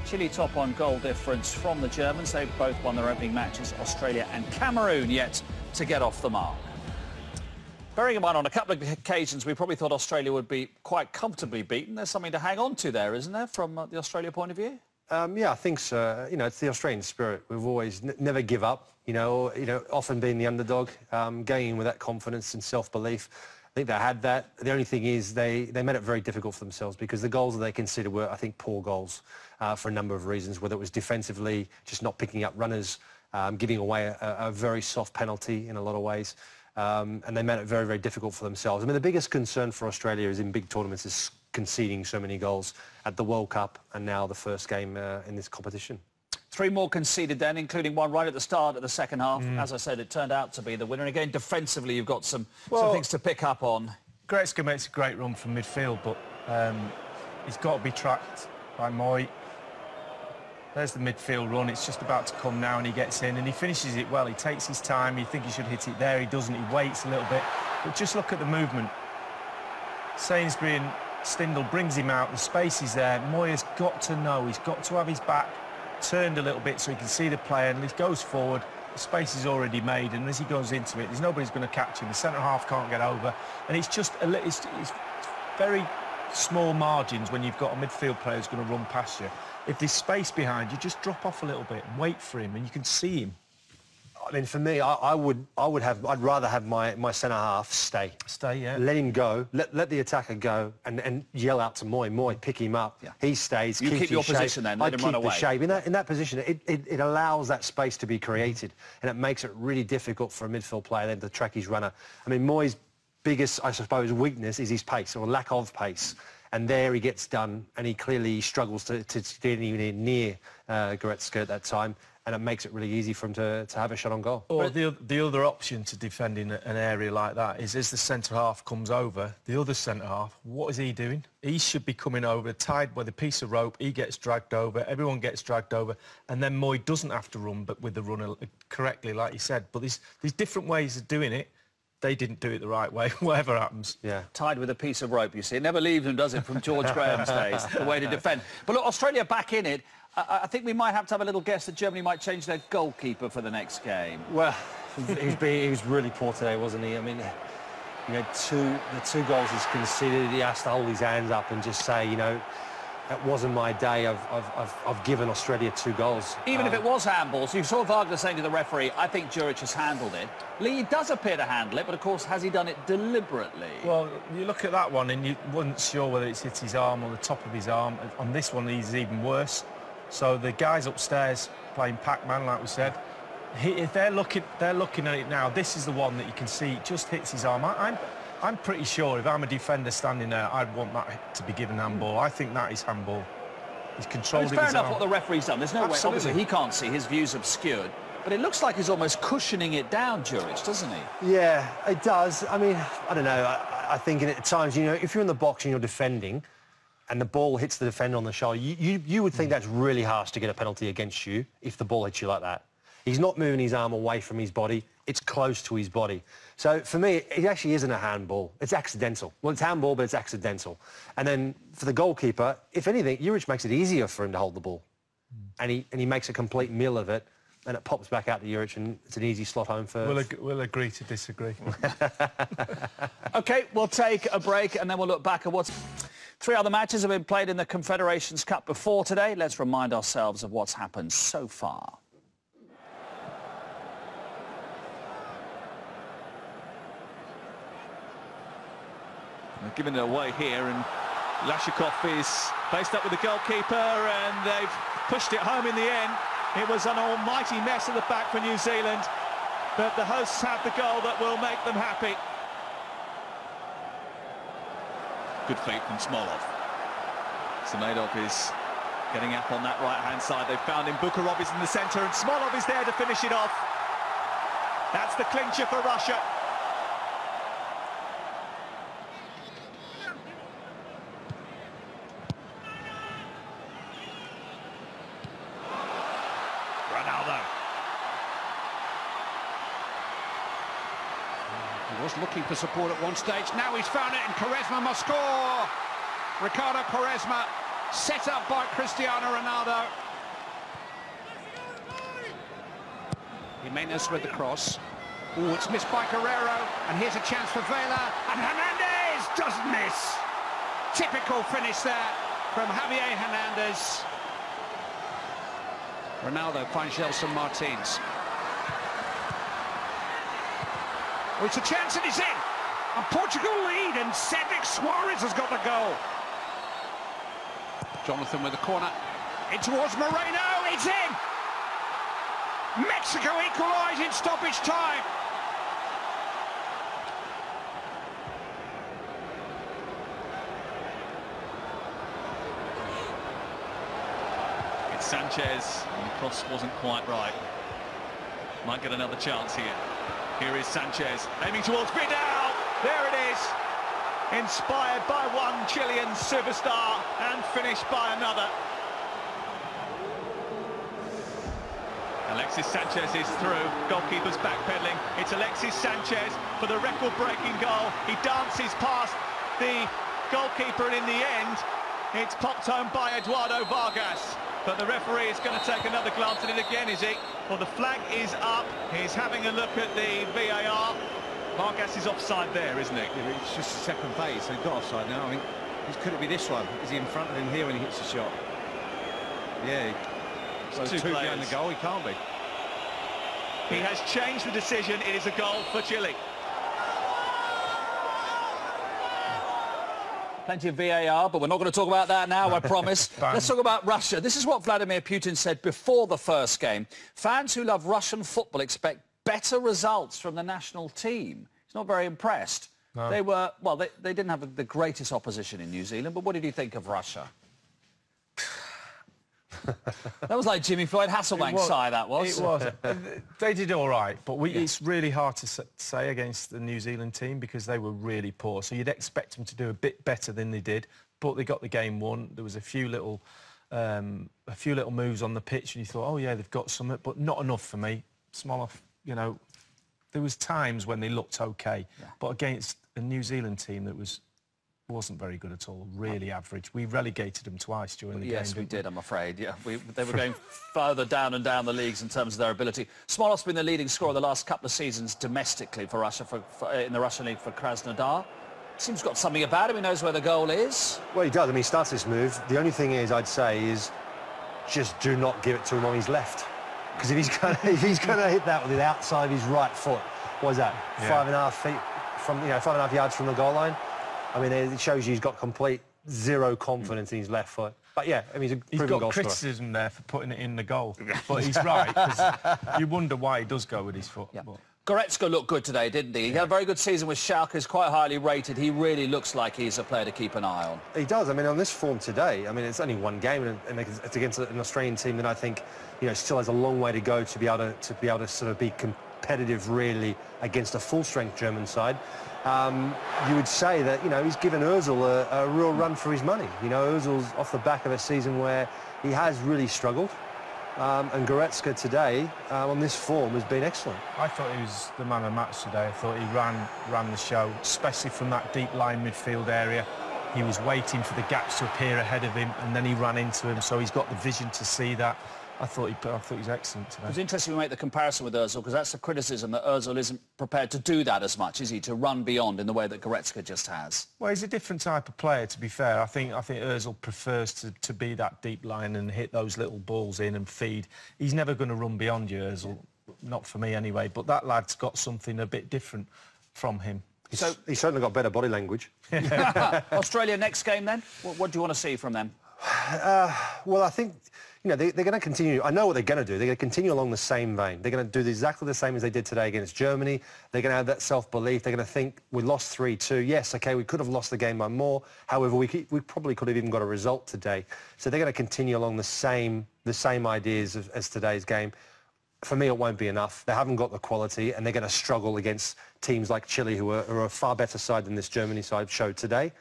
Chile top on goal difference from the Germans. They've both won their opening matches, Australia and Cameroon, yet to get off the mark. Bearing in mind, on a couple of occasions, we probably thought Australia would be quite comfortably beaten. There's something to hang on to there, isn't there, from the Australia point of view? Yeah, I think so. You know, it's the Australian spirit. We've always never give up. You know, often being the underdog, going in with that confidence and self-belief. I think they had that. The only thing is they made it very difficult for themselves because the goals that they considered were, I think, poor goals for a number of reasons, whether it was defensively, just not picking up runners, giving away a very soft penalty in a lot of ways. And they made it very, very difficult for themselves. I mean, the biggest concern for Australia is in big tournaments is conceding so many goals at the World Cup and now the first game in this competition. 3 more conceded then, including one right at the start of the second half. As I said, it turned out to be the winner. And again, defensively, you've got some things to pick up on. Goretzka makes a great run from midfield, but he's got to be tracked by Moy. There's the midfield run. It's just about to come now, and he gets in, and he finishes it well. He takes his time. You think he should hit it there. He doesn't. He waits a little bit. But just look at the movement. Sainsbury and Stindl brings him out. The space is there. Moy's got to know. He's got to have his back turned a little bit so he can see the player, and he goes forward. The space is already made, and as he goes into it, there's nobody's going to catch him. The centre-half can't get over, and it's just it's very small margins when you've got a midfield player who's going to run past you. If there's space behind you, just drop off a little bit and wait for him, and you can see him. I mean, for me, I'd rather have my centre-half stay. Stay, yeah. Let him go. Let the attacker go and yell out to Moy. Moy, pick him up. Yeah. He stays. You keep your position then. Let him run away. I'd keep the shape. In that position, it allows that space to be created, and it makes it really difficult for a midfield player then to track his runner. I mean, Moy's biggest, I suppose, weakness is his pace, or lack of pace. And there he gets done, and he clearly struggles to get even near Goretzka at that time, and it makes it really easy for him to have a shot on goal. Or the other option to defend in an area like that is as the centre-half comes over, the other centre-half, what is he doing? He should be coming over, tied with a piece of rope, he gets dragged over, everyone gets dragged over, and then Moy doesn't have to run, but with the runner correctly, like you said. But there's different ways of doing it. They didn't do it the right way, whatever happens. Yeah. Tied with a piece of rope, you see. It never leaves them, does it, from George Graham's days, the way to defend. But look, Australia back in it. I think we might have to have a little guess that Germany might change their goalkeeper for the next game. Well, he was really poor today, wasn't he? I mean, you know, the two goals he's conceded, he has to hold his hands up and just say, you know, that wasn't my day. I've given Australia 2 goals. Even if it was handball, so you saw Wagner saying to the referee, I think Juric has handled it. Lee does appear to handle it, but of course, has he done it deliberately? Well, you look at that one and you weren't sure whether it's hit his arm or the top of his arm. On this one, he's even worse. So the guys upstairs playing Pac-Man, like we said, if they're looking at it now, this is the one that you can see, it just hits his arm. I'm pretty sure if I'm a defender standing there, I'd want that to be given handball. I think that is handball. He's controlled it. It's fair enough what the referee's done. There's no way. Absolutely. Obviously, he can't see. His view's obscured. But it looks like he's almost cushioning it down, Juric, doesn't he? Yeah, it does. I mean, I don't know. I think at times, you know, if you're in the box and you're defending and the ball hits the defender on the shoulder, you would think that's really harsh to get a penalty against you if the ball hits you like that. He's not moving his arm away from his body. It's close to his body. So, for me, it actually isn't a handball. It's accidental. Well, it's handball, but it's accidental. And then, for the goalkeeper, if anything, Juric makes it easier for him to hold the ball. And he makes a complete meal of it, and it pops back out to Juric, and it's an easy slot home for... We'll agree to disagree. OK, we'll take a break, and then we'll look back at what's... 3 other matches have been played in the Confederations Cup before today. Let's remind ourselves of what's happened so far. They've given it away here, and Lashikov is faced up with the goalkeeper, and they've pushed it home in the end. It was an almighty mess at the back for New Zealand, but the hosts have the goal that will make them happy. Good feet from Smolov. Samedov is getting up on that right-hand side. They've found him. Bukharov is in the centre, and Smolov is there to finish it off. That's the clincher for Russia. He was looking for support at one stage. Now he's found it, and Quaresma must score. Ricardo Quaresma Set up by Cristiano Ronaldo. Jimenez with the cross. Oh, it's missed by Guerrero, and here's a chance for Vela, and Hernandez doesn't miss. Typical finish there from Javier Hernandez. Ronaldo finds Gelson Martins. Oh, it's a chance and it's in. And Portugal lead, and Cedric Suarez has got the goal. Jonathan with the corner. In towards Moreno, it's in. Mexico equalise in stoppage time. It's Sanchez, and the cross wasn't quite right. Might get another chance here. Here is Sanchez, aiming towards Vidal. There it is. Inspired by one Chilean superstar and finished by another. Alexis Sanchez is through. Goalkeeper's backpedaling. It's Alexis Sanchez for the record-breaking goal. He dances past the goalkeeper, and in the end, it's popped home by Eduardo Vargas. But the referee is going to take another glance at it again, is he? Well, the flag is up. He's having a look at the VAR. Vargas is offside there, isn't he? Yeah, it's just the second phase, so he's got offside now. I mean, could it be this one? Is he in front of him here when he hits the shot? Yeah, It's two behind the goal, he can't be. He has changed the decision. It is a goal for Chile. Plenty of VAR, but we're not going to talk about that now, I promise. Let's talk about Russia. This is what Vladimir Putin said before the first game. Fans who love Russian football expect better results from the national team. He's not very impressed. No. They were, well, they didn't have the greatest opposition in New Zealand, but what did you think of Russia? That was like Jimmy Floyd Hasselbank's side, that was. It was. They did all right, but it's really hard to say against the New Zealand team because they were really poor. So you'd expect them to do a bit better than they did, but they got the game won. There was a few little moves on the pitch, and you thought, oh yeah, they've got something, but not enough for me. Smolov, you know, there was times when they looked okay, but against a New Zealand team that wasn't very good at all, really average. We relegated them twice during the game. Yes, we did, I'm afraid. Yeah, they were going further down and down the leagues in terms of their ability. Smolov's been the leading scorer the last couple of seasons domestically for Russia, in the Russian league for Krasnodar. Seems got something about him. He knows where the goal is. Well, he does. I mean, he starts this move. The only thing is, I'd say, is just do not give it to him on his left. Because if he's going to hit that with the outside of his right foot, what is that? Yeah. 5.5 feet from, 5.5 yards from the goal line. I mean, it shows you he's got complete zero confidence in his left foot. But yeah, I mean, he's got goal criticism there for putting it in the goal. But he's right, because you wonder why he does go with his foot. Yeah. Goretzka looked good today, didn't he? He had a very good season with Schalke. He's quite highly rated. He really looks like he's a player to keep an eye on. He does. I mean, on this form today, I mean, it's only one game, and it's against an Australian team that I think, still has a long way to go to be able to sort of be competitive, really, against a full-strength German side. You would say that, he's given Ozil a real run for his money. Ozil's off the back of a season where he has really struggled. And Goretzka today, on this form, has been excellent. I thought he was the man of the match today. I thought he ran the show, especially from that deep line midfield area. He was waiting for the gaps to appear ahead of him, and then he ran into him, so he's got the vision to see that. I thought he was excellent today. It's interesting we make the comparison with Ozil, because that's the criticism, that Ozil isn't prepared to do that as much, is he, to run beyond in the way that Goretzka just has? Well, he's a different type of player, to be fair. I think Ozil prefers to be that deep line and hit those little balls in and feed. He's never going to run beyond you, Ozil. Not for me, anyway. But that lad's got something a bit different from him. He's certainly got better body language. Australia next game, then? What do you want to see from them? Well, I think, they're going to continue. I know what they're going to do. They're going to continue along the same vein. They're going to do exactly the same as they did today against Germany. They're going to have that self-belief. They're going to think, we lost 3-2. Yes, OK, we could have lost the game by more. However, we probably could have even got a result today. So they're going to continue along the same ideas as today's game. For me, it won't be enough. They haven't got the quality, and they're going to struggle against teams like Chile, who are a far better side than this Germany side showed today.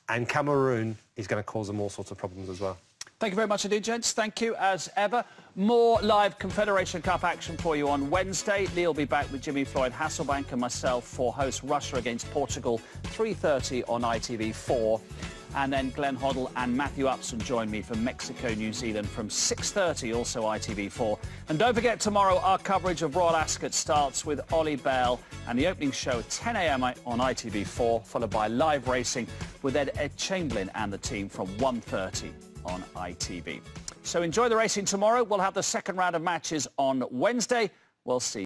And Cameroon is going to cause them all sorts of problems as well. Thank you very much indeed, gents. Thank you, as ever. More live Confederation Cup action for you on Wednesday. Lee will be back with Jimmy Floyd Hasselbank and myself for host Russia against Portugal, 3:30 on ITV4. And then Glenn Hoddle and Matthew Upson join me for Mexico, New Zealand from 6:30, also ITV4. And don't forget, tomorrow our coverage of Royal Ascot starts with Ollie Bell and the opening show at 10 a.m. on ITV4, followed by live racing with Ed Chamberlain and the team from 1:30 on ITV. So enjoy the racing tomorrow. We'll have the second round of matches on Wednesday. We'll see you.